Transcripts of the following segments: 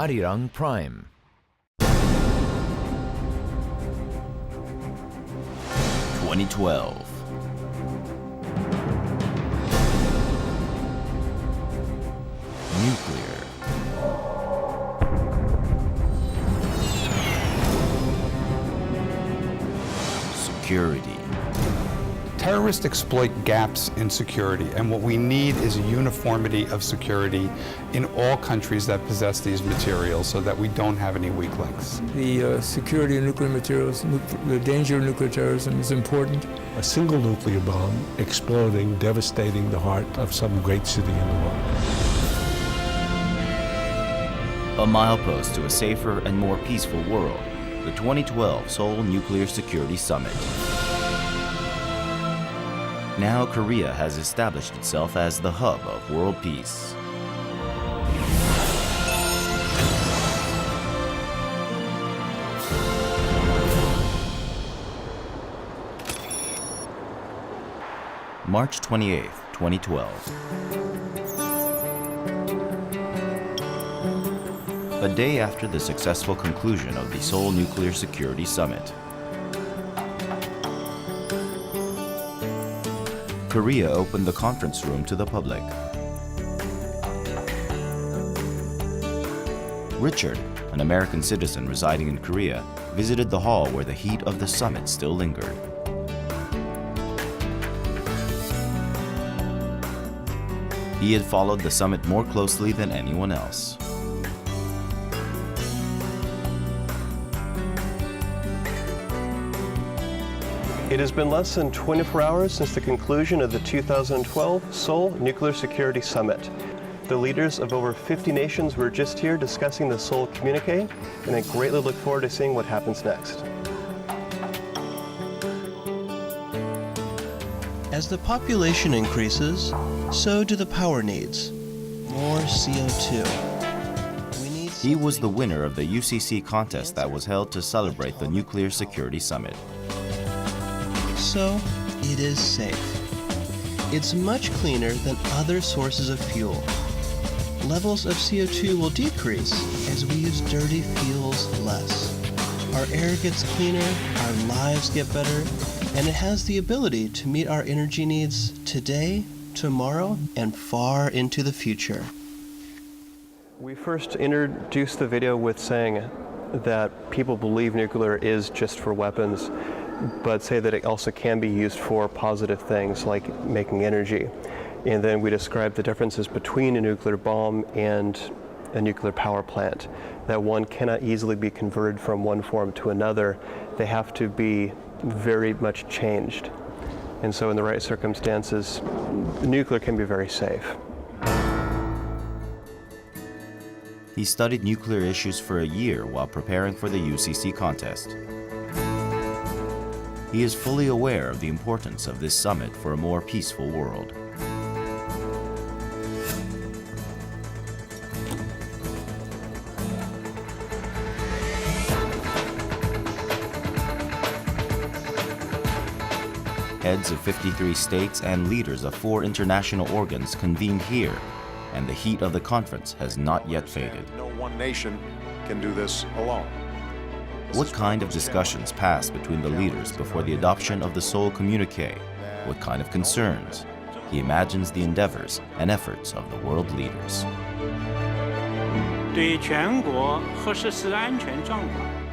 Arirang Prime. (2012) Nuclear. Security. Terrorists exploit gaps in security, and what we need is a uniformity of security in all countries that possess these materials so that we don't have any weak links. The security of nuclear materials, the danger of nuclear terrorism is important. A single nuclear bomb exploding, devastating the heart of some great city in the world. A milepost to a safer and more peaceful world. The 2012 Seoul Nuclear Security Summit. Now Korea has established itself as the hub of world peace. March 28, 2012. A day after the successful conclusion of the Seoul Nuclear Security Summit. Korea opened the conference room to the public. Richard, an American citizen residing in Korea, visited the hall where the heat of the summit still lingered. He had followed the summit more closely than anyone else. It has been less than 24 hours since the conclusion of the 2012 Seoul Nuclear Security Summit. The leaders of over 50 nations were just here discussing the Seoul communique, and I greatly look forward to seeing what happens next. As the population increases, so do the power needs. More CO2. He was the winner of the UCC contest that was held to celebrate the Nuclear Security Summit. So, it is safe. It's much cleaner than other sources of fuel. Levels of CO2 will decrease as we use dirty fuels less. Our air gets cleaner, our lives get better, and it has the ability to meet our energy needs today, tomorrow, and far into the future. We first introduced the video with saying that people believe nuclear is just for weapons, but say that it also can be used for positive things like making energy. And then we described the differences between a nuclear bomb and a nuclear power plant, that one cannot easily be converted from one form to another. They have to be very much changed. And so in the right circumstances, nuclear can be very safe. He studied nuclear issues for a year while preparing for the UCC contest. He is fully aware of the importance of this summit for a more peaceful world. Heads of 53 states and leaders of 4 international organs convened here, and the heat of the conference has not yet faded. No one nation can do this alone. What kind of discussions passed between the leaders before the adoption of the Seoul communique? What kind of concerns? He imagines the endeavors and efforts of the world leaders.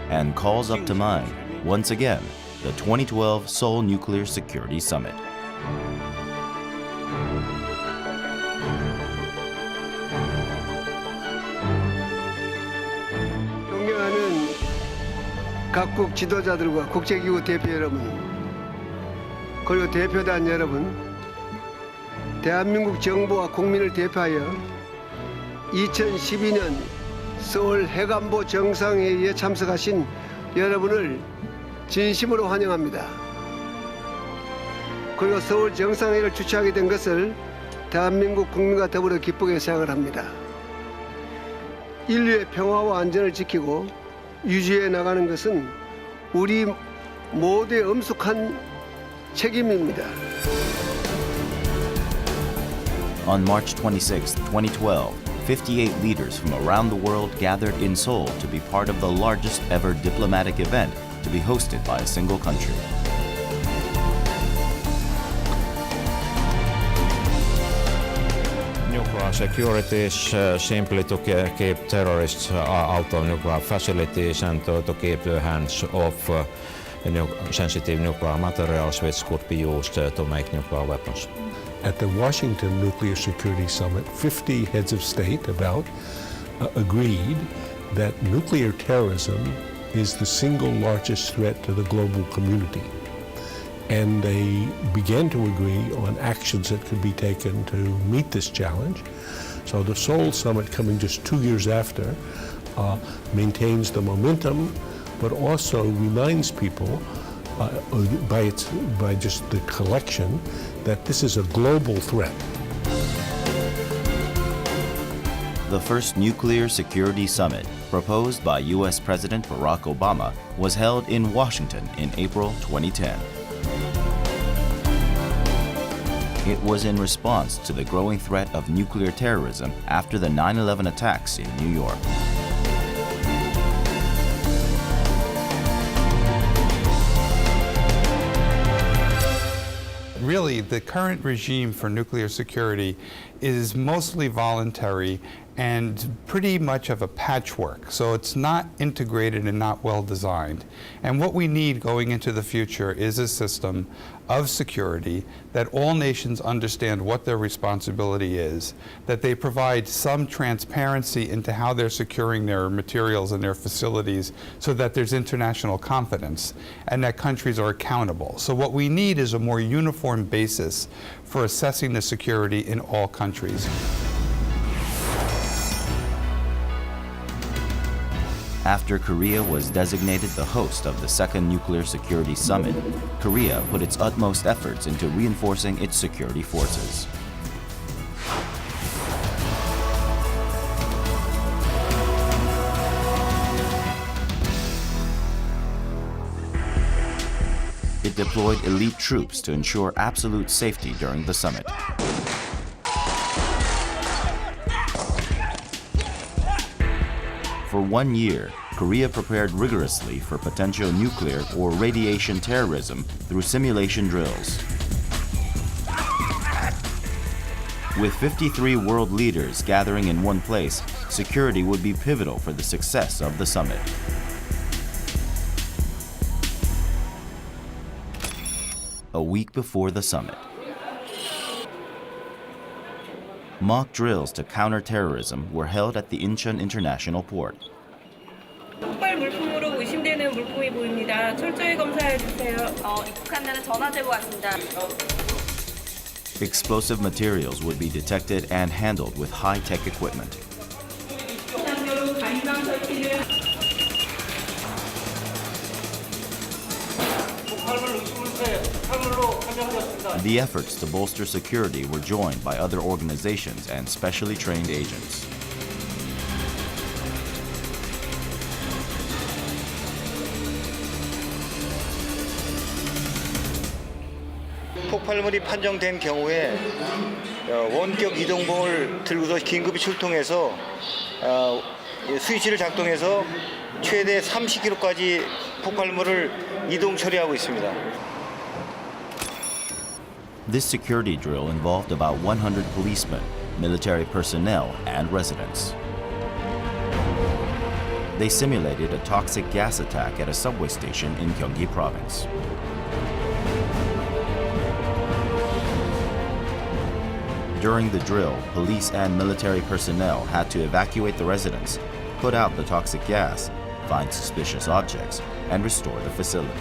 And calls up to mind, once again, the 2012 Seoul Nuclear Security Summit. 각국 지도자들과 국제기구 대표 여러분, 그리고 대표단 여러분, 대한민국 정부와 국민을 대표하여 2012년 서울 해관보 정상회의에 참석하신 여러분을 진심으로 환영합니다. 그리고 서울 정상회의를 주최하게 된 것을 대한민국 국민과 더불어 기쁘게 생각을 합니다. 인류의 평화와 안전을 지키고 유지해 나가는 것은 우리 모두의 엄숙한 책임입니다. On March 26, 2012, 58 leaders from around the world gathered in Seoul to be part of the largest ever diplomatic event to be hosted by a single country. Nuclear security is simply to keep terrorists out of nuclear facilities and to keep the hands off sensitive nuclear materials which could be used to make nuclear weapons. At the Washington Nuclear Security Summit, 50 heads of state agreed that nuclear terrorism is the single largest threat to the global community. And they began to agree on actions that could be taken to meet this challenge. So the Seoul Summit, coming just 2 years after, maintains the momentum, but also reminds people by just the collection that this is a global threat. The first Nuclear Security Summit, proposed by U.S. President Barack Obama, was held in Washington in April 2010. It was in response to the growing threat of nuclear terrorism after the 9/11 attacks in New York. Really, the current regime for nuclear security is mostly voluntary and pretty much of a patchwork. So it's not integrated and not well designed. And what we need going into the future is a system of security that all nations understand what their responsibility is, that they provide some transparency into how they're securing their materials and their facilities so that there's international confidence and that countries are accountable. So what we need is a more uniform basis for assessing the security in all countries. After Korea was designated the host of the second Nuclear Security Summit, Korea put its utmost efforts into reinforcing its security forces. It deployed elite troops to ensure absolute safety during the summit. For 1 year, Korea prepared rigorously for potential nuclear or radiation terrorism through simulation drills. With 53 world leaders gathering in one place, security would be pivotal for the success of the summit. A week before the summit, mock drills to counter terrorism were held at the Incheon International Port. 폭발 물품으로 의심되는 물품이 보입니다. 철저히 검사해 주세요. 입국한다는 전화 제보 왔습니다. Explosive materials would be detected and handled with high-tech equipment. The efforts to bolster security were joined by other organizations and specially trained agents. 폭발물이 판정된 경우에 원격 이동봉을 들고서 긴급히 출동해서 스위치를 작동해서 최대 30km까지 폭발물을 이동 처리하고 있습니다. This security drill involved about 100 policemen, military personnel, and residents. They simulated a toxic gas attack at a subway station in Gyeonggi Province. During the drill, police and military personnel had to evacuate the residents, put out the toxic gas, find suspicious objects, and restore the facility.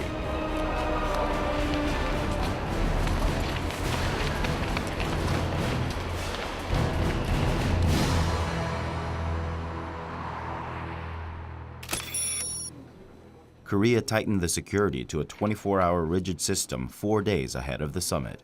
Korea tightened the security to a 24-hour rigid system 4 days ahead of the summit.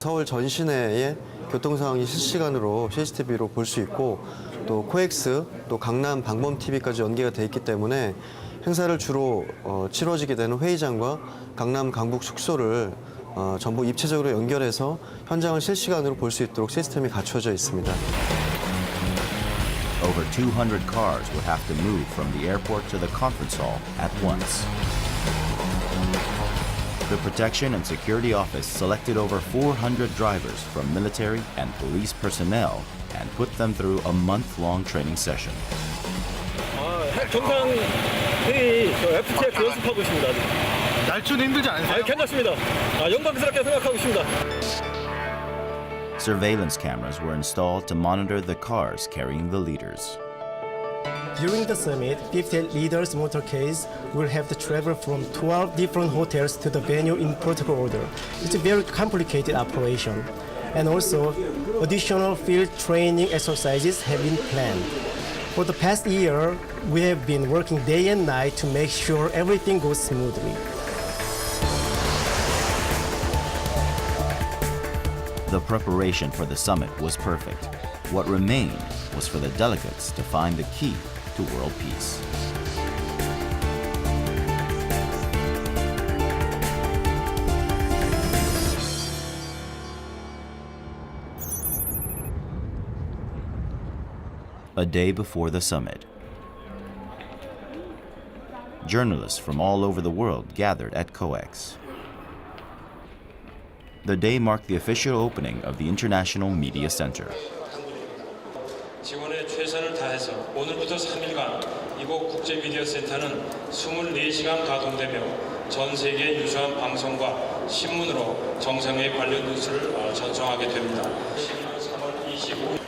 서울 전 시내의 교통 상황이 실시간으로 CCTV로 볼 수 있고 또 코엑스, 또 강남 방범 TV까지 연계가 돼 있기 때문에 행사를 주로 치러지게 되는 회의장과 강남 강북 숙소를 전부 입체적으로 연결해서 현장을 실시간으로 볼 수 있도록 시스템이 갖춰져 있습니다. Over 200 cars would have to move from the airport to the conference hall at once. The Protection and Security Office selected over 400 drivers from military and police personnel and put them through a month-long training session. 정상 회의 FTX 연습하고 있습니다. 날추는 힘들지 않으세요? 괜찮습니다. 영광스럽게 생각하고 있습니다. Surveillance cameras were installed to monitor the cars carrying the leaders. During the summit, 50 leaders' motorcades will have to travel from 12 different hotels to the venue in protocol order. It's a very complicated operation. And also, additional field training exercises have been planned. For the past year, we have been working day and night to make sure everything goes smoothly. The preparation for the summit was perfect. What remained was for the delegates to find the key to world peace. A day before the summit, journalists from all over the world gathered at COEX. The day marked the official opening of the International Media Center. 지원에 최선을 다해서 오늘부터 3일간 이곳 국제 미디어 센터는 24시간 가동되며 전 세계 유수한 방송과 신문으로 정상회의 관련 뉴스를 전송하게 됩니다. 3월 25일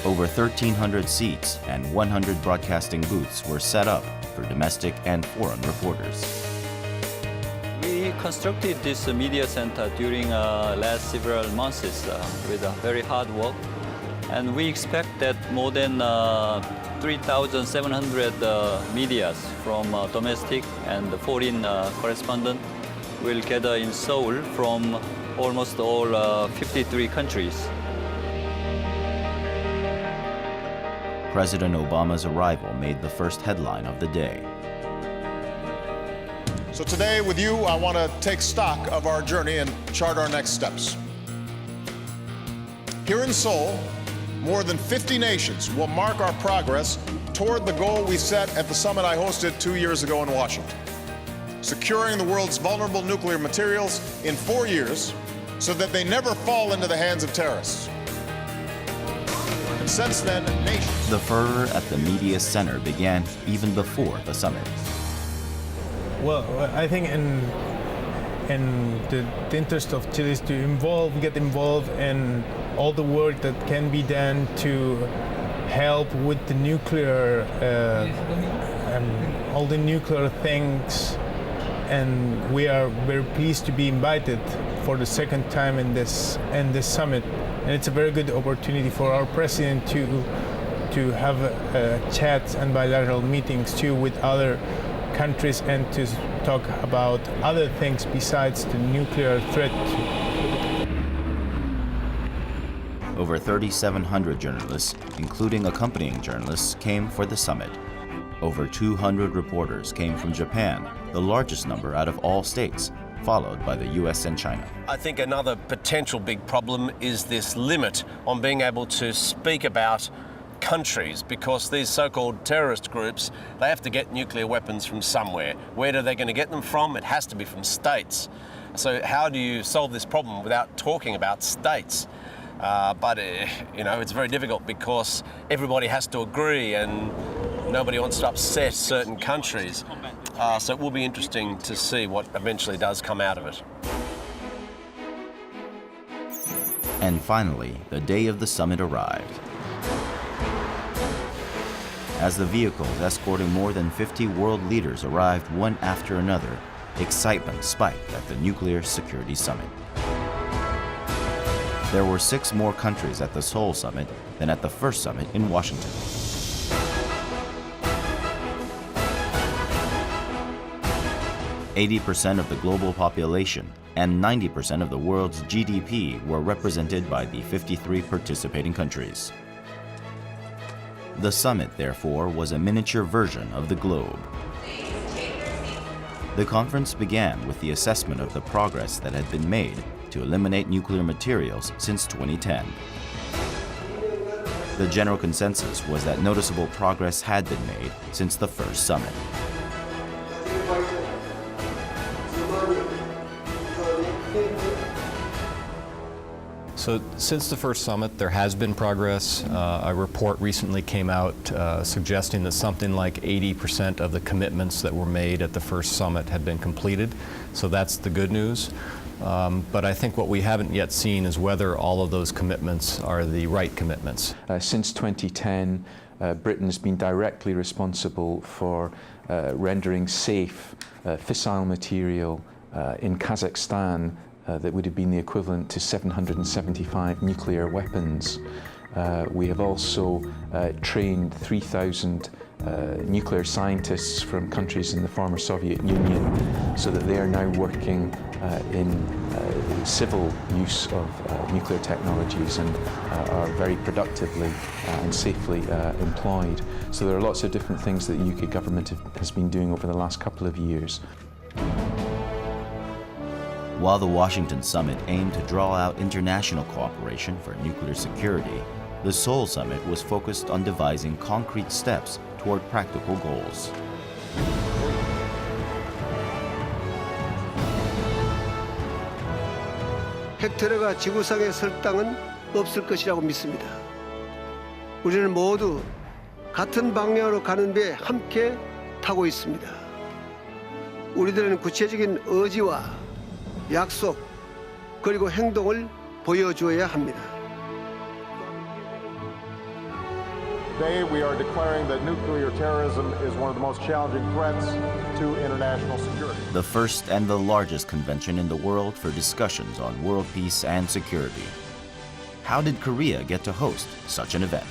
Over 1,300 seats and 100 broadcasting booths were set up for domestic and foreign reporters. We constructed this media center during last several months with very hard work, and we expect that more than 3,700 medias from domestic and foreign correspondents will gather in Seoul from almost all 53 countries. President Obama's arrival made the first headline of the day. So today with you, I want to take stock of our journey and chart our next steps. Here in Seoul, more than 50 nations will mark our progress toward the goal we set at the summit I hosted 2 years ago in Washington. Securing the world's vulnerable nuclear materials in 4 years so that they never fall into the hands of terrorists. And since then, nations... The furor at the media center began even before the summit. Well, I think in the interest of Chile is to get involved in all the work that can be done to help with the nuclear, all the nuclear things. And we are very pleased to be invited for the second time in this summit. And it's a very good opportunity for our president to have chats and bilateral meetings too with other countries and to talk about other things besides the nuclear threat. Over 3,700 journalists, including accompanying journalists, came for the summit. Over 200 reporters came from Japan, the largest number out of all states, followed by the US and China. I think another potential big problem is this limit on being able to speak about countries, because these so-called terrorist groups, they have to get nuclear weapons from somewhere. Where are they going to get them from? It has to be from states. So how do you solve this problem without talking about states? But it's very difficult because everybody has to agree and nobody wants to upset certain countries. So it will be interesting to see what eventually does come out of it. And finally, the day of the summit arrived. As the vehicles escorting more than 50 world leaders arrived one after another, excitement spiked at the Nuclear Security Summit. There were 6 more countries at the Seoul Summit than at the first summit in Washington. %80 of the global population and 90% of the world's GDP were represented by the 53 participating countries. The summit, therefore, was a miniature version of the globe. The conference began with the assessment of the progress that had been made to eliminate nuclear materials since 2010. The general consensus was that noticeable progress had been made since the first summit. So since the first summit, there has been progress. A report recently came out suggesting that something like 80% of the commitments that were made at the first summit had been completed. So that's the good news. But I think what we haven't yet seen is whether all of those commitments are the right commitments. Since 2010, Britain's been directly responsible for rendering safe fissile material in Kazakhstan that would have been the equivalent to 775 nuclear weapons. We have also trained 3,000 nuclear scientists from countries in the former Soviet Union so that they are now working in civil use of nuclear technologies and are very productively and safely employed. So there are lots of different things that the UK government has been doing over the last couple of years. While the Washington summit aimed to draw out international cooperation for nuclear security, the Seoul summit was focused on devising concrete steps toward practical goals. 핵 테러가 지구상에 설 땅은 없을 것이라고 믿습니다. 우리는 모두 같은 방향으로 가는 배에 함께 타고 있습니다. 우리들은 구체적인 의지와 약속 그리고 행동을 보여주어야 합니다. Today we are declaring that nuclear terrorism is one of the most challenging threats to international security. The first and the largest convention in the world for discussions on world peace and security. How did Korea get to host such an event?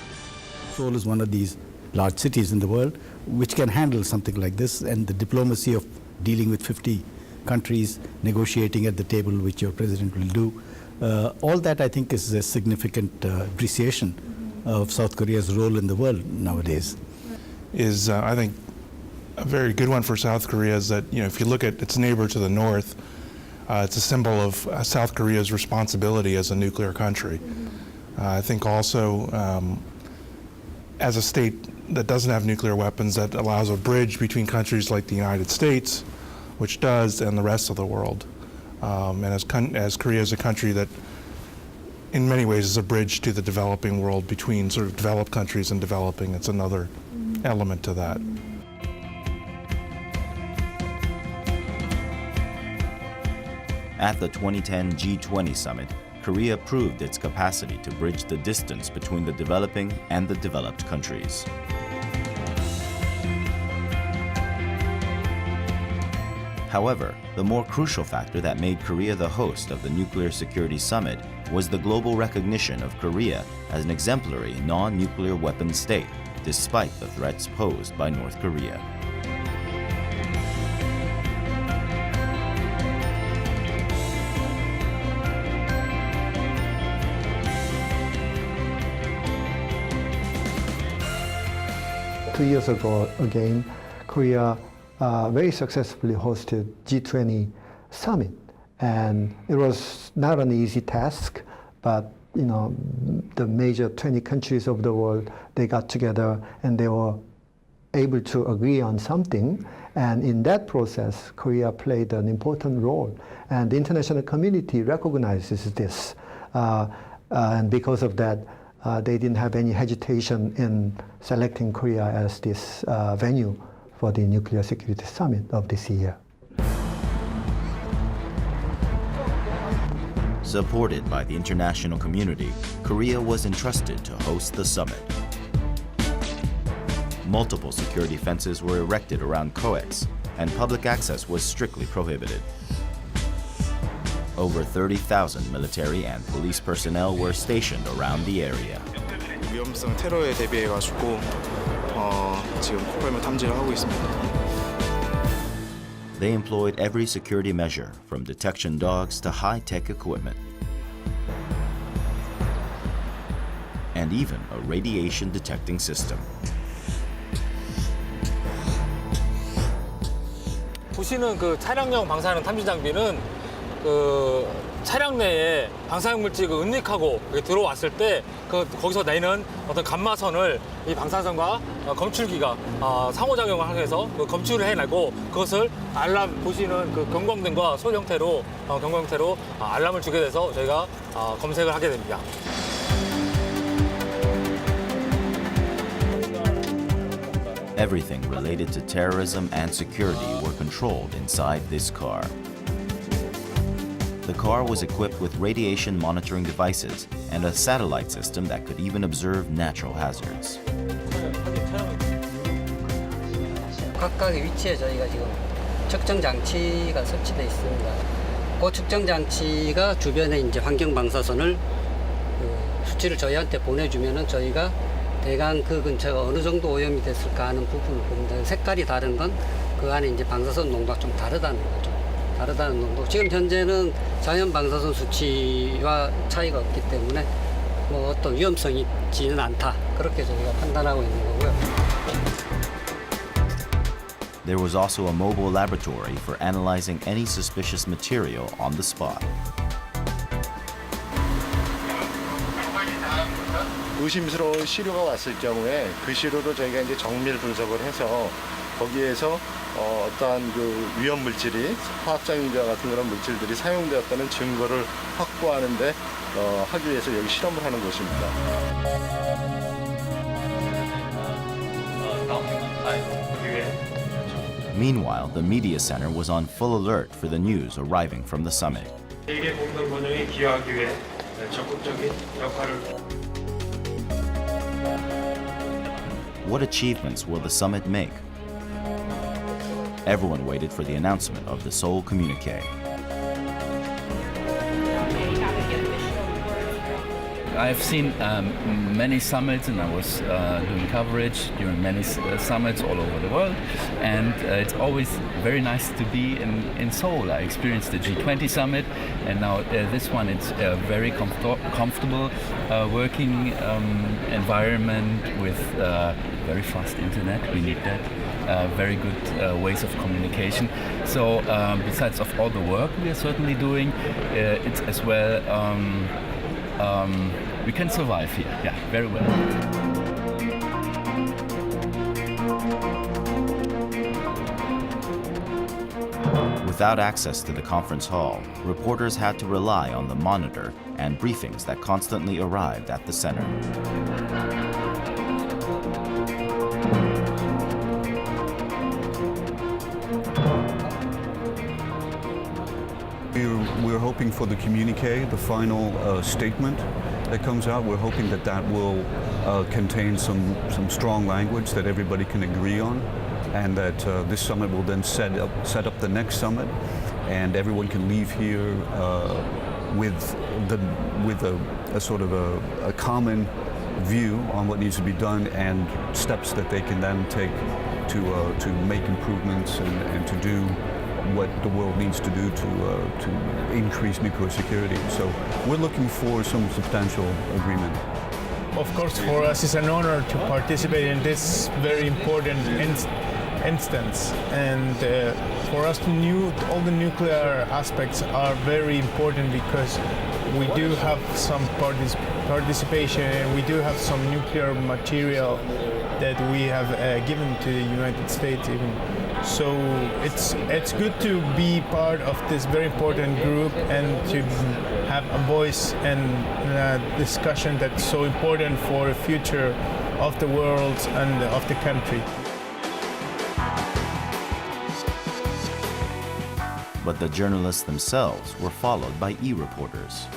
Seoul is one of these large cities in the world which can handle something like this, and the diplomacy of dealing with 50 countries, negotiating at the table, which your president will do. All that, I think, is a significant appreciation of South Korea's role in the world nowadays. Is, I think, a very good one for South Korea is that, if you look at its neighbor to the north, it's a symbol of South Korea's responsibility as a nuclear country. I think also, as a state that doesn't have nuclear weapons, that allows a bridge between countries like the United States, which does, and the rest of the world. And as Korea is a country that, in many ways, is a bridge to the developing world between sort of developed countries and developing, it's another element to that. At the 2010 G20 summit, Korea proved its capacity to bridge the distance between the developing and the developed countries. However, the more crucial factor that made Korea the host of the Nuclear Security Summit was the global recognition of Korea as an exemplary non-nuclear weapons state, despite the threats posed by North Korea. Two years ago, again, Korea very successfully hosted G20 summit, and it was not an easy task, but the major 20 countries of the world, they got together and they were able to agree on something, and in that process Korea played an important role, and the international community recognizes this, and because of that they didn't have any hesitation in selecting Korea as this venue for the Nuclear Security Summit of this year. Supported by the international community, Korea was entrusted to host the summit. Multiple security fences were erected around COEX, and public access was strictly prohibited. Over 30,000 military and police personnel were stationed around the area. 위험성 테러에 대비해가지고 지금 폭발물 탐지를 하고 있습니다. They employed every security measure, from detection dogs to high-tech equipment, and even a radiation detecting system. 보시는 그 차량용 방사능 탐지 장비는 그 차량 내에 방사능 물질이 은닉하고 들어왔을 때 거기서 내는 어떤 감마선을 이 방사선과 검출기가 상호작용을 하면서 검출을 해내고 그것을 알람 보시는 그 경광등과 소리 형태로 경광 형태로 알람을 주게 돼서 저희가 검색을 하게 됩니다. Everything related to terrorism and security were controlled inside this car. The car was equipped with radiation monitoring devices and a satellite system that could even observe natural hazards. 각각의 위치에 저희가 지금 측정 장치가 설치되어 있습니다. 그 측정 장치가 주변에 이제 환경 방사선을 수치를 저희한테 보내주면은 저희가 대강 그 근처가 어느 정도 오염이 됐을까 하는 부분을 봅니다. 색깔이 다른 건 그 안에 이제 방사선 농도가 좀 다르다는 거죠. 다르다는 농도. 지금 현재는 자연 방사선 수치와 차이가 없기 때문에 뭐 어떤 위험성이 있지는 않다. 그렇게 저희가 판단하고 있는 거고요. There was also a mobile laboratory for analyzing any suspicious material on the spot. 의심스러운 시료가 왔을 경우에 그 시료를 저희가 이제 정밀 분석을 해서 거기에서 어떠한 그 위험 물질이 화학장애물과 같은 그런 물질들이 사용되었다는 증거를 확보하는데 하기 위해서 여기 실험을 하는 곳입니다. Meanwhile, the media center was on full alert for the news arriving from the summit. 세계 공동 번영에 기여하기 위해 적극적인 역할을. What achievements will the summit make? Everyone waited for the announcement of the Seoul communique. I've seen many summits, and I was doing coverage during many summits all over the world, and it's always very nice to be in Seoul. I experienced the G20 summit, and now this one. It's a very comfortable working environment with very fast internet. We need that. Very good ways of communication. So besides of all the work we are certainly doing, it's as well we can survive here. Yeah, very well. Without access to the conference hall, reporters had to rely on the monitor and briefings that constantly arrived at the center. We're hoping for the communique, the final statement that comes out. We're hoping that that will contain some strong language that everybody can agree on, and that this summit will then set up the next summit, and everyone can leave here with a sort of a common view on what needs to be done and steps that they can then take to make improvements and to do what the world needs to do to increase nuclear security. So we're looking for some substantial agreement. Of course, for us it's an honor to participate in this very important instance, and for us to know all the nuclear aspects are very important because we do have some participation and we do have some nuclear material that we have given to the United States even. So it's good to be part of this very important group and to have a voice and a discussion that's so important for the future of the world and of the country. But the journalists themselves were followed by e-reporters.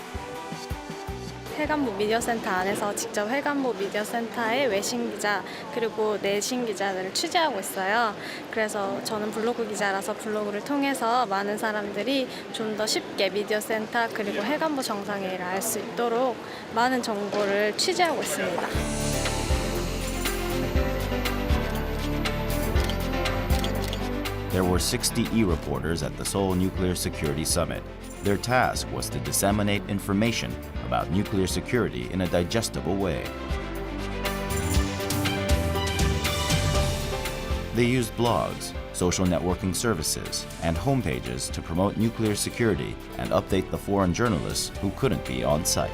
해관보 미디어센터 안에서 직접 해관보 미디어센터의 외신 기자 그리고 내신 기자들을 취재하고 있어요. 그래서 저는 블로그 기자라서 블로그를 통해서 많은 사람들이 좀 더 쉽게 미디어센터 그리고 해관보 정상회의를 알 수 있도록 많은 정보를 취재하고 있습니다. There were 60 e-reporters at the Seoul Nuclear Security Summit. Their task was to disseminate information about nuclear security in a digestible way. They used blogs, social networking services, and homepages to promote nuclear security and update the foreign journalists who couldn't be on site.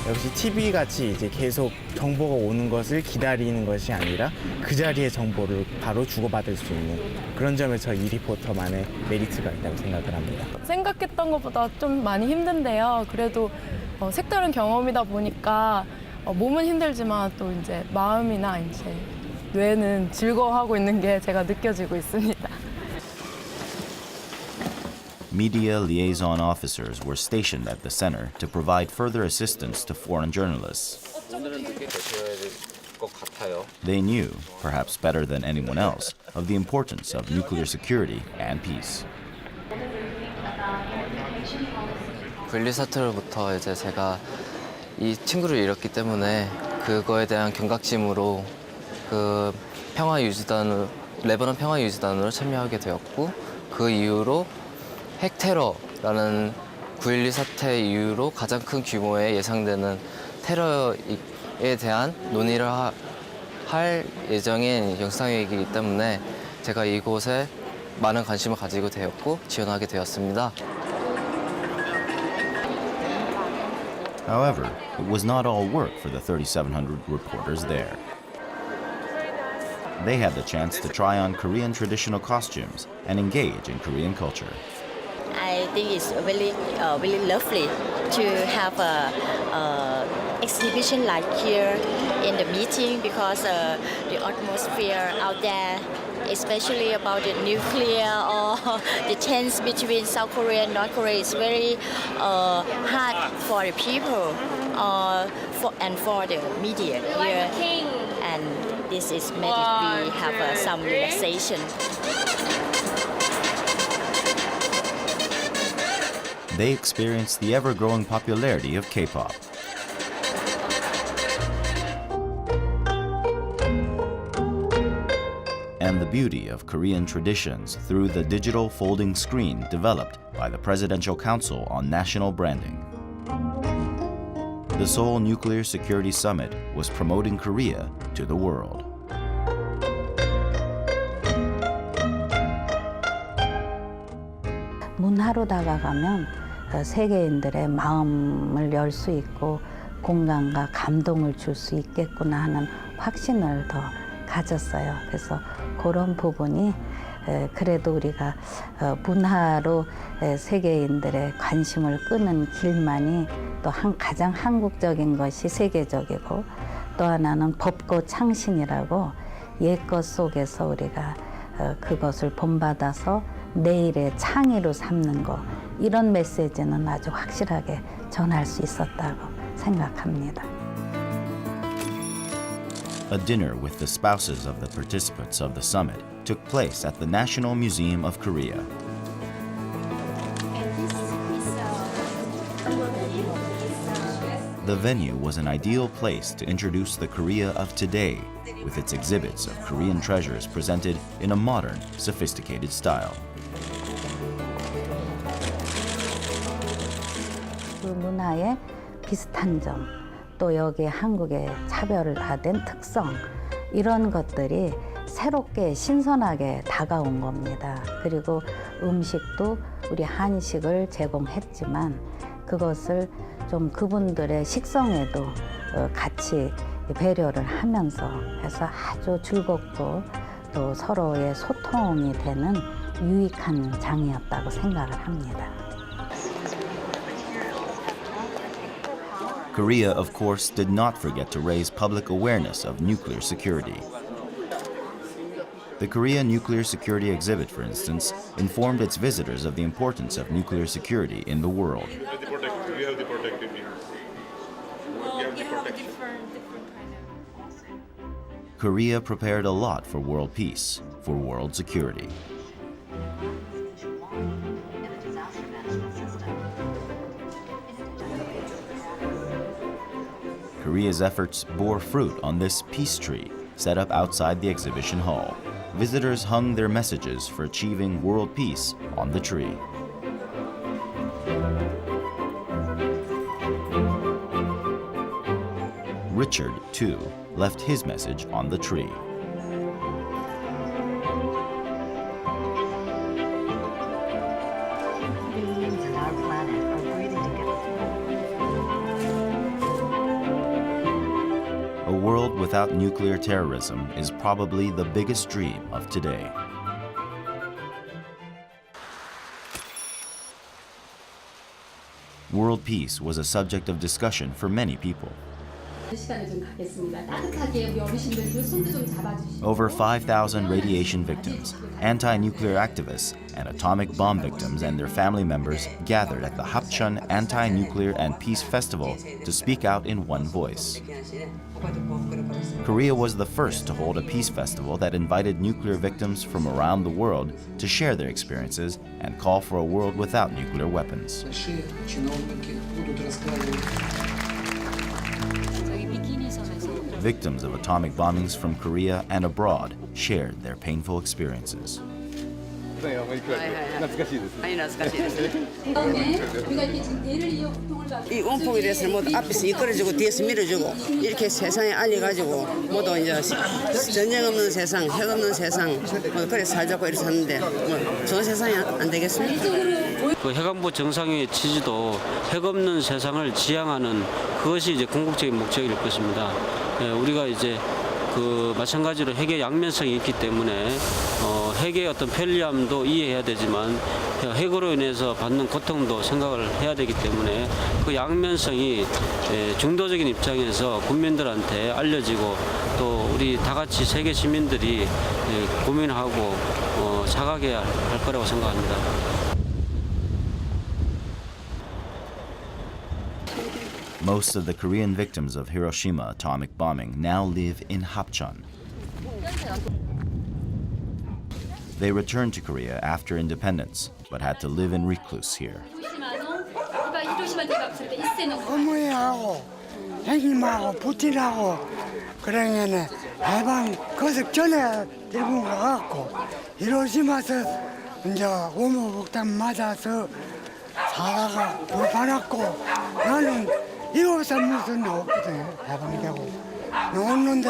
역시 TV 같이 이제 계속 정보가 오는 것을 기다리는 것이 아니라 그 자리에 정보를 바로 주고받을 수 있는 그런 점에서 이 리포터만의 메리트가 있다고 생각을 합니다. 생각했던 것보다 좀 많이 힘든데요. 그래도 색다른 경험이다 보니까 몸은 힘들지만 또 이제 마음이나 이제 뇌는 즐거워하고 있는 게 제가 느껴지고 있습니다. Media liaison officers were stationed at the center to provide further assistance to foreign journalists. They knew, perhaps better than anyone else, of the importance of nuclear security and peace. 분리 사태로부터 이제 제가 이 친구를 잃었기 때문에 그거에 대한 경각심으로 그 레바논 평화유지단으로 참여하게 되었고 그 이후로 핵 테러라는 9.12 사태 이후로 가장 큰 규모의 예상되는 테러에 대한 논의를 할 예정인 영상회의이기 때문에 제가 이곳에 많은 관심을 가지고 되었고 지원하게 되었습니다. However, it was not all work for the 3,700 reporters there. They had the chance to try on Korean traditional costumes and engage in Korean culture. I think it's really lovely to have a exhibition like here in the meeting because the atmosphere out there, especially about the nuclear or the tense between South Korea and North Korea, is very hard for the people and for the media here. And this is made it we have some relaxation. They experienced the ever-growing popularity of K-pop. And the beauty of Korean traditions through the digital folding screen developed by the Presidential Council on National Branding. The Seoul Nuclear Security Summit was promoting Korea to the world. 문화로 다가가면 세계인들의 마음을 열 수 있고 공감과 감동을 줄 수 있겠구나 하는 확신을 더 가졌어요. 그래서 그런 부분이 그래도 우리가 문화로 세계인들의 관심을 끄는 길만이 또 가장 한국적인 것이 세계적이고 또 하나는 법고 창신이라고 옛것 속에서 우리가 그것을 본받아서 내일의 창의로 삼는 거 이런 메시지는 아주 확실하게 전할 수 있었다고 생각합니다. A dinner with the spouses of the participants of the summit took place at the National Museum of Korea. The venue was an ideal place to introduce the Korea of today, with its exhibits of Korean treasures presented in a modern, sophisticated style. 그 문화의 비슷한 점, 또 여기 한국의 차별화된 특성 이런 것들이 새롭게 신선하게 다가온 겁니다. 그리고 음식도 우리 한식을 제공했지만 그것을 좀 그분들의 식성에도 같이 배려를 하면서 해서 아주 즐겁고 또 서로의 소통이 되는 유익한 장이었다고 생각을 합니다. Korea, of course, did not forget to raise public awareness of nuclear security. The Korea Nuclear Security Exhibit, for instance, informed its visitors of the importance of nuclear security in the world. Korea prepared a lot for world peace, for world security. Korea's efforts bore fruit on this peace tree set up outside the exhibition hall. Visitors hung their messages for achieving world peace on the tree. Richard, too, left his message on the tree. A world without nuclear terrorism is probably the biggest dream of today. World peace was a subject of discussion for many people. Over 5,000 radiation victims, anti-nuclear activists, and atomic bomb victims and their family members gathered at the Hapcheon Anti-Nuclear and Peace Festival to speak out in one voice. Korea was the first to hold a peace festival that invited nuclear victims from around the world to share their experiences and call for a world without nuclear weapons. Victims of atomic bombings from Korea and abroad shared their painful experiences. 이 원폭에 대해서는 모두 앞에서 이끌어주고 뒤에서 밀어주고 이렇게 세상에 알려가지고 모두 이제 전쟁 없는 세상, 핵 없는 세상 뭐 그래 살자고 이렇게 샀는데 뭐 좋은 세상이 안 되겠습니까? 그 해관부 정상회의 취지도 핵 없는 세상을 지향하는 그것이 이제 궁극적인 목적일 것입니다. 우리가 이제 그 마찬가지로 핵의 양면성이 있기 때문에 핵의 어떤 편리함도 이해해야 되지만 핵으로 인해서 받는 고통도 생각을 해야 되기 때문에 그 양면성이 중도적인 입장에서 국민들한테 알려지고 또 우리 다 같이 세계 시민들이 고민하고 자각해야 할 거라고 생각합니다. Most of the Korean victims of Hiroshima atomic bombing now live in Hapcheon. They returned to Korea after independence, but had to live in recluse here. 어머니하고 형님하고 부친하고 그러면은 해방 거석 전에 일본 가갖고 히로시마에서 이제 오모복당 맞아서 살아가 불판았고 나는 이호사 무슨 나왔거든요. 해방되고 나왔는데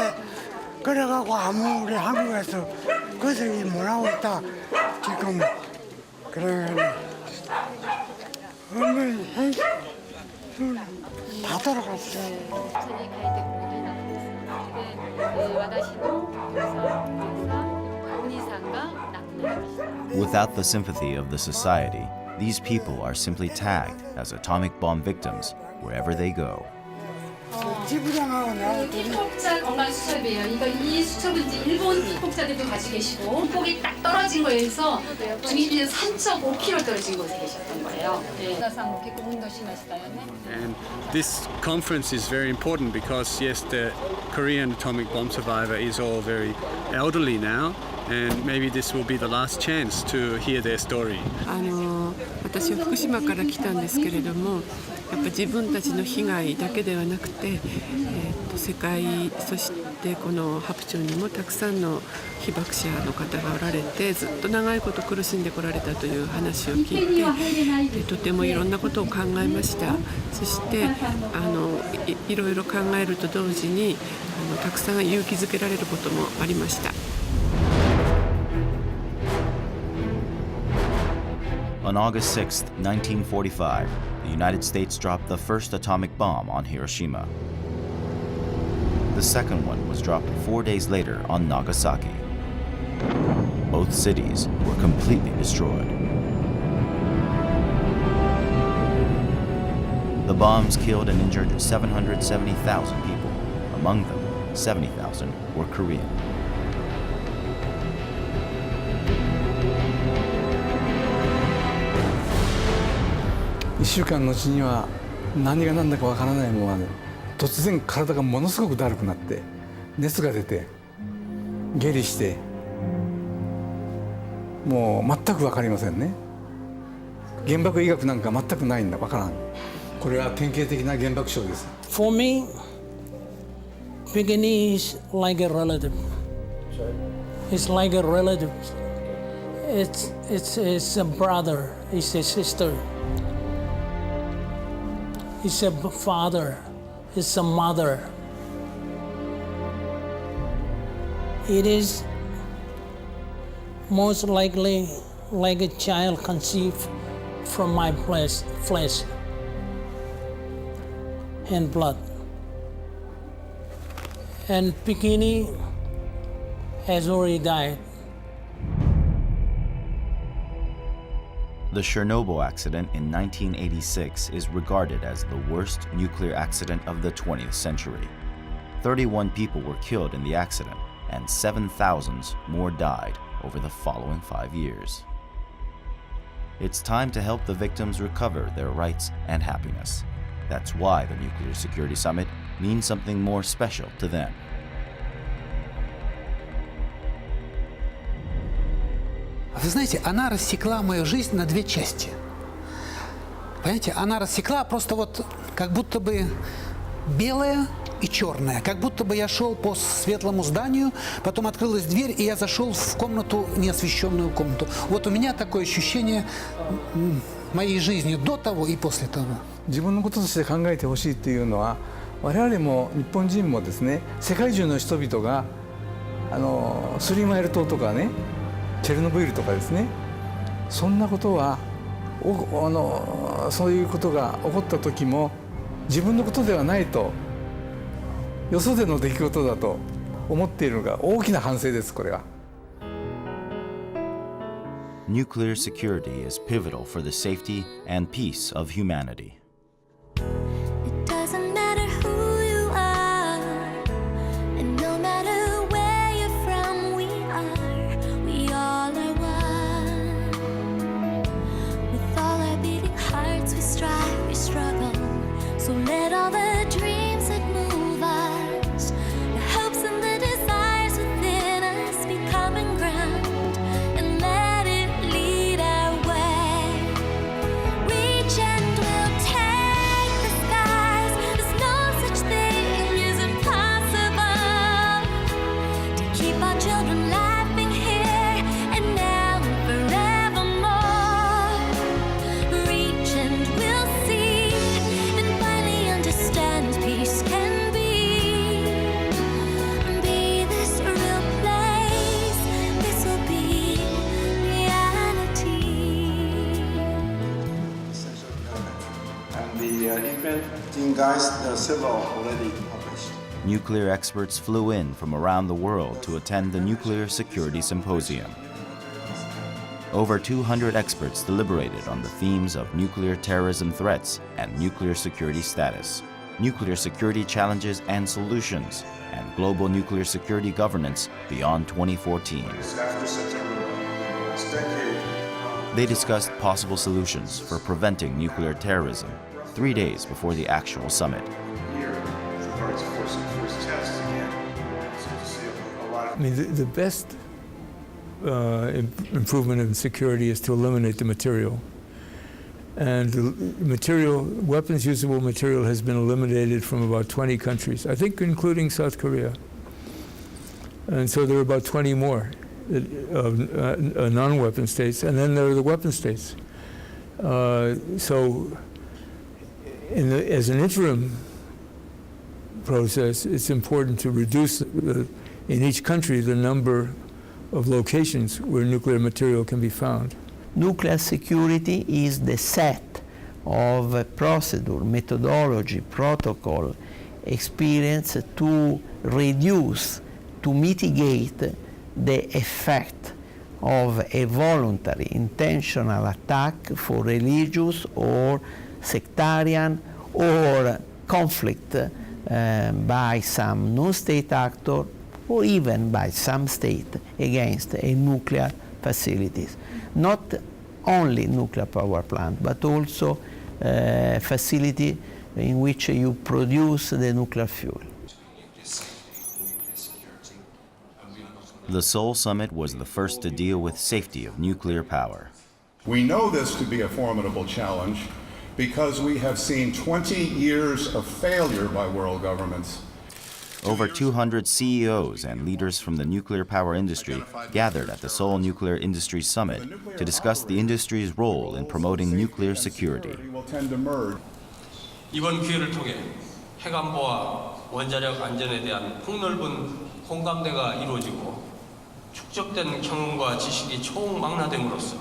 그래가고 아무 우리 한국에서 거석이 뭐라고 있다 지금 그러면 어머니 다 돌아갔어요. Without the sympathy of the society, these people are simply tagged as atomic bomb victims wherever they go. 지부장하고 나하고 폭자 건강 수첩이에요. 이 수첩은 이제 일본 폭자들도 가지고 계시고 폭이 딱 떨어진 거에 의해서 중위비는 3.5km 떨어진 곳에 계셨던 거예요. And this conference is very important because yes, the Korean atomic bomb survivor is all very elderly now. And maybe this will be the last chance to hear their story. 私は福島から来たんですけれども、やっぱ自分たちの被害だけではなくて、世界そしてこのハプチョンにもたくさんの被爆者の方がおられて、ずっと長いこと苦しんでこられたという話を聞いて、とてもいろんなことを考えました。そしていろいろ考えると同時にたくさん勇気づけられることもありました。On August 6, 1945, the United States dropped the first atomic bomb on Hiroshima. The second one was dropped 4 days later on Nagasaki. Both cities were completely destroyed. The bombs killed and injured 770,000 people. Among them, 70,000 were Korean.1週間のうちには何が何だかわからないままで突然体がものすごくだるくなって熱が出て下痢してもう全く分かりませんね。原爆医学なんか全くないんだ分からん。これは典型的な原爆症です。 For me, beginning is like a relative. It's like a relative. It's a brother. It's a sister. It's a father, it's a mother. it is most likely like a child conceived from my flesh and blood. And Bikini has already died. The Chernobyl accident in 1986 is regarded as the worst nuclear accident of the 20th century. 31 people were killed in the accident, and 7,000 more died over the following 5 years. It's time to help the victims recover their rights and happiness. That's why the Nuclear Security Summit means something more special to them. Вы знаете, она рассекла мою жизнь на две части. Понимаете, она рассекла просто вот как будто бы белое и черное. Как будто бы я шел по светлому зданию, потом открылась дверь, и я зашел в комнату, неосвещенную комнату. Вот у меня такое ощущение моей жизни до того и после того. 自分のこととして考えてほしいっていうのは、我々も日本人もですね、世界中の人々がスリーマイル島とかね、チェルノブイリとかですね、そんなことはそういうことが起こった時も自分のことではないと、よそでの出来事だと思っているのが大きな反省です。これは。Nuclear security is pivotal for the safety and peace of humanity. Nuclear experts flew in from around the world to attend the Nuclear Security Symposium. Over 200 experts deliberated on the themes of nuclear terrorism threats and nuclear security status, nuclear security challenges and solutions, and global nuclear security governance beyond 2014. They discussed possible solutions for preventing nuclear terrorism 3 days before the actual summit. I mean, the best improvement in security is to eliminate the material. And the material, weapons usable material, has been eliminated from about 20 countries, I think including South Korea. And so there are about 20 more non-weapon states, and then there are the weapon states. So as an interim process, it's important to reduce in each country the number of locations where nuclear material can be found. Nuclear security is the set of procedure, methodology, protocol, experience to reduce, to mitigate the effect of a voluntary, intentional attack for religious or sectarian or conflict by some non-state actor or even by some state against a nuclear facilities. Not only nuclear power plant, but also facility in which you produce the nuclear fuel. The Seoul Summit was the first to deal with safety of nuclear power. We know this to be a formidable challenge because we have seen 20 years of failure by world governments. Over 200 CEOs and leaders from the nuclear power industry gathered at the Seoul Nuclear Industry Summit to discuss the industry's role in promoting nuclear security. 이번 기회를 통해 핵안보와 원자력 안전에 대한 폭넓은 공감대가 이루어지고 축적된 경험과 지식이 총망라됨으로써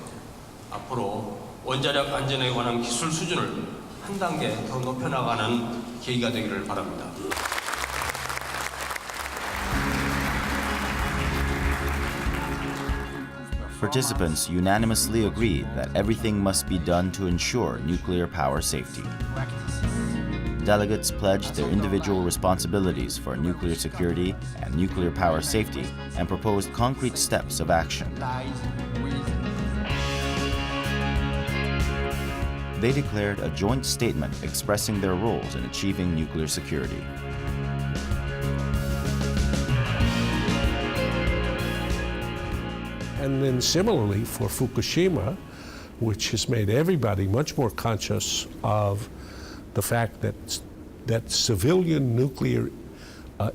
앞으로 원자력 안전에 관한 기술 수준을 한 단계 더 높여나가는 계기가 되기를 바랍니다. Participants unanimously agreed that everything must be done to ensure nuclear power safety. Delegates pledged their individual responsibilities for nuclear security and nuclear power safety and proposed concrete steps of action. They declared a joint statement expressing their roles in achieving nuclear security. And then similarly for Fukushima, which has made everybody much more conscious of the fact that civilian nuclear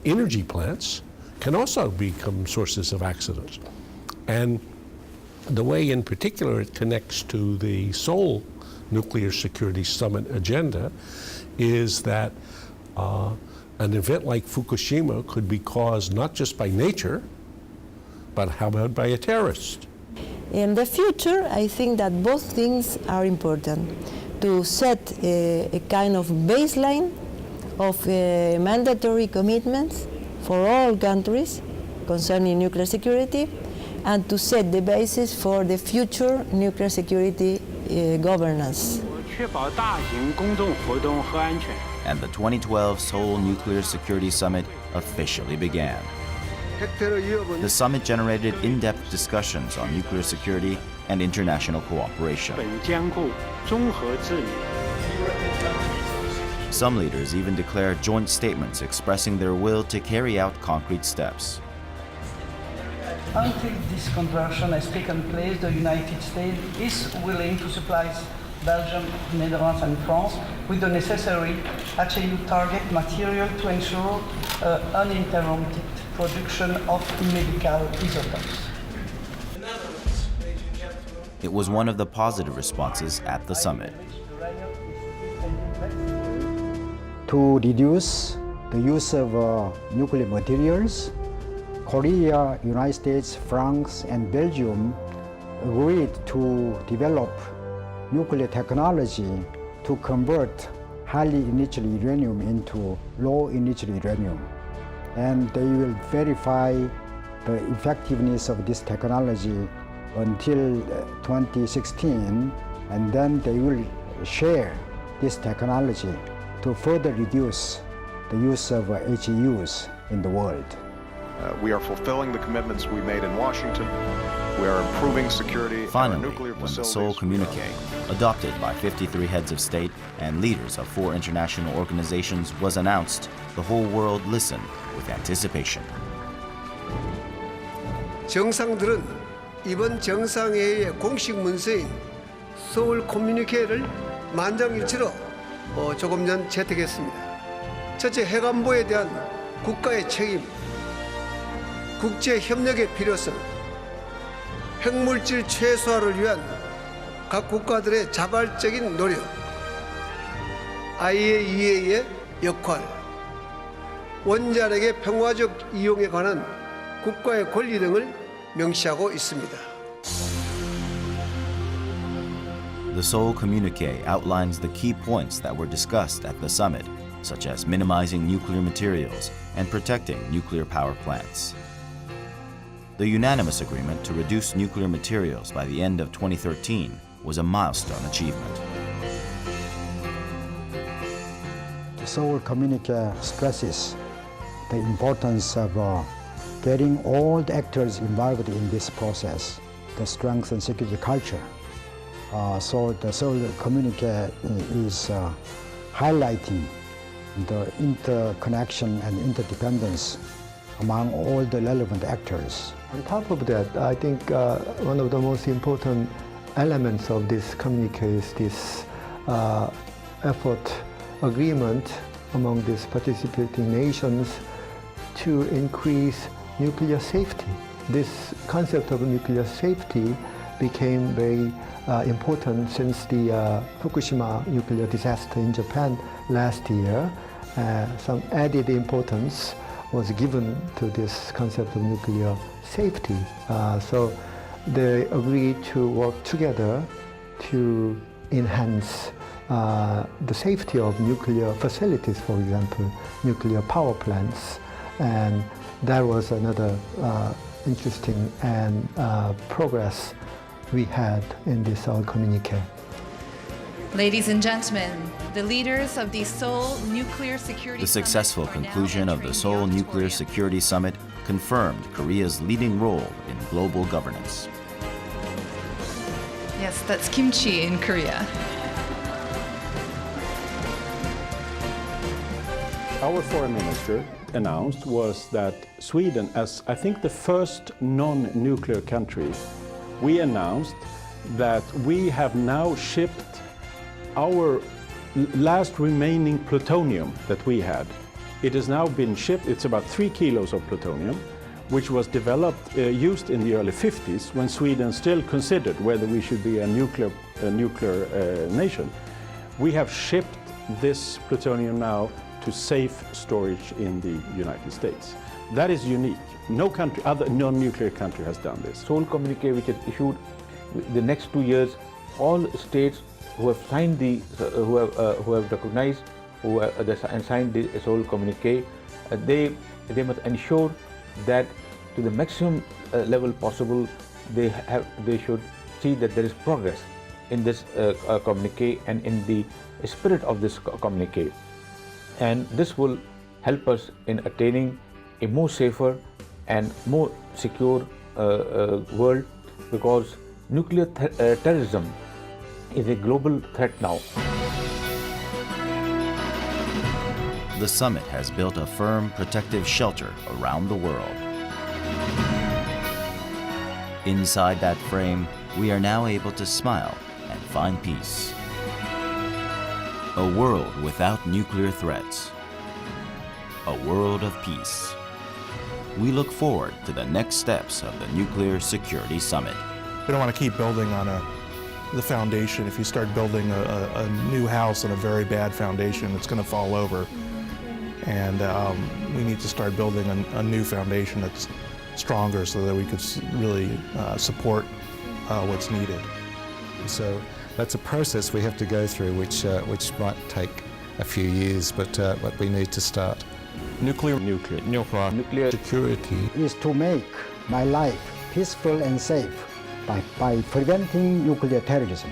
energy plants can also become sources of accidents. And the way in particular it connects to the Seoul Nuclear Security Summit agenda is that an event like Fukushima could be caused not just by nature, but how about by a terrorist? In the future, I think that both things are important. To set a kind of baseline of mandatory commitments for all countries concerning nuclear security, and to set the basis for the future nuclear security governance. And the 2012 Seoul Nuclear Security Summit officially began. The summit generated in-depth discussions on nuclear security and international cooperation. Some leaders even declared joint statements expressing their will to carry out concrete steps. Until this conversion has taken place, the United States is willing to supply Belgium, Netherlands and France with the necessary HAU target material to ensure uninterrupted production of medical isotopes. It was one of the positive responses at the summit. To reduce the use of nuclear materials, Korea, United States, France, and Belgium agreed to develop nuclear technology to convert highly enriched uranium into low enriched uranium. And they will verify the effectiveness of this technology until 2016, and then they will share this technology to further reduce the use of HEUs in the world. We are fulfilling the commitments we made in Washington. We are improving security Finally, in our nuclear when the facilities. Seoul Communique, adopted by 53 heads of state and leaders of 4 international organizations, was announced, the whole world listened with anticipation. 정상들은 이번 정상회의의 공식 문서인 서울 커뮤니케를 만장일치로 조금 전 채택했습니다. 첫째, 핵안보에 대한 국가의 책임, 국제 협력의 필요성, 핵물질 최소화를 위한 각 국가들의 자발적인 노력, IAEA의 역할, 원자력의 평화적 이용에 관한 국가의 권리 등을 명시하고 있습니다. The Seoul Communique outlines the key points that were discussed at the summit, such as minimizing nuclear materials and protecting nuclear power plants. The unanimous agreement to reduce nuclear materials by the end of 2013 was a milestone achievement. The Seoul Communique stresses the importance of getting all the actors involved in this process to strengthen security culture. So the Seoul Communique is highlighting the interconnection and interdependence among all the relevant actors. On top of that, I think one of the most important elements of this communique is this agreement among these participating nations to increase nuclear safety. This concept of nuclear safety became very important since the Fukushima nuclear disaster in Japan last year. some added importance was given to this concept of nuclear safety. So they agreed to work together to enhance the safety of nuclear facilities, for example, nuclear power plants. And that was another interesting and progress we had in this Seoul communique. Ladies and gentlemen, the leaders of the Seoul Nuclear Security The successful conclusion of the Seoul Nuclear Security Summit confirmed Korea's leading role in global governance. Yes, that's kimchi in Korea. Our foreign minister announced was that Sweden, as I think the first non-nuclear country, we announced that we have now shipped our last remaining plutonium that we had. It has now been shipped. It's about 3 kilos of plutonium, which was developed, used in the early 50s when Sweden still considered whether we should be a nuclear nation. We have shipped this plutonium now to safe storage in the United States. That is unique. No country, other non-nuclear country has done this. Seoul communique, which is issued the next 2 years, all states who have signed the, who have recognized, and signed the Seoul communique, they must ensure that to the maximum level possible, they should see that there is progress in this communique and in the spirit of this communique. And this will help us in attaining a more safer and more secure world, because nuclear terrorism is a global threat now. The summit has built a firm protective shelter around the world. Inside that frame, we are now able to smile and find peace. A world without nuclear threats. A world of peace. We look forward to the next steps of the Nuclear Security Summit. We don't want to keep building on the foundation. If you start building a new house on a very bad foundation, it's going to fall over. And we need to start building a new foundation that's stronger so that we could really support what's needed. So that's a process we have to go through, which might take a few years, but we need to start. Nuclear security is to make my life peaceful and safe by preventing nuclear terrorism.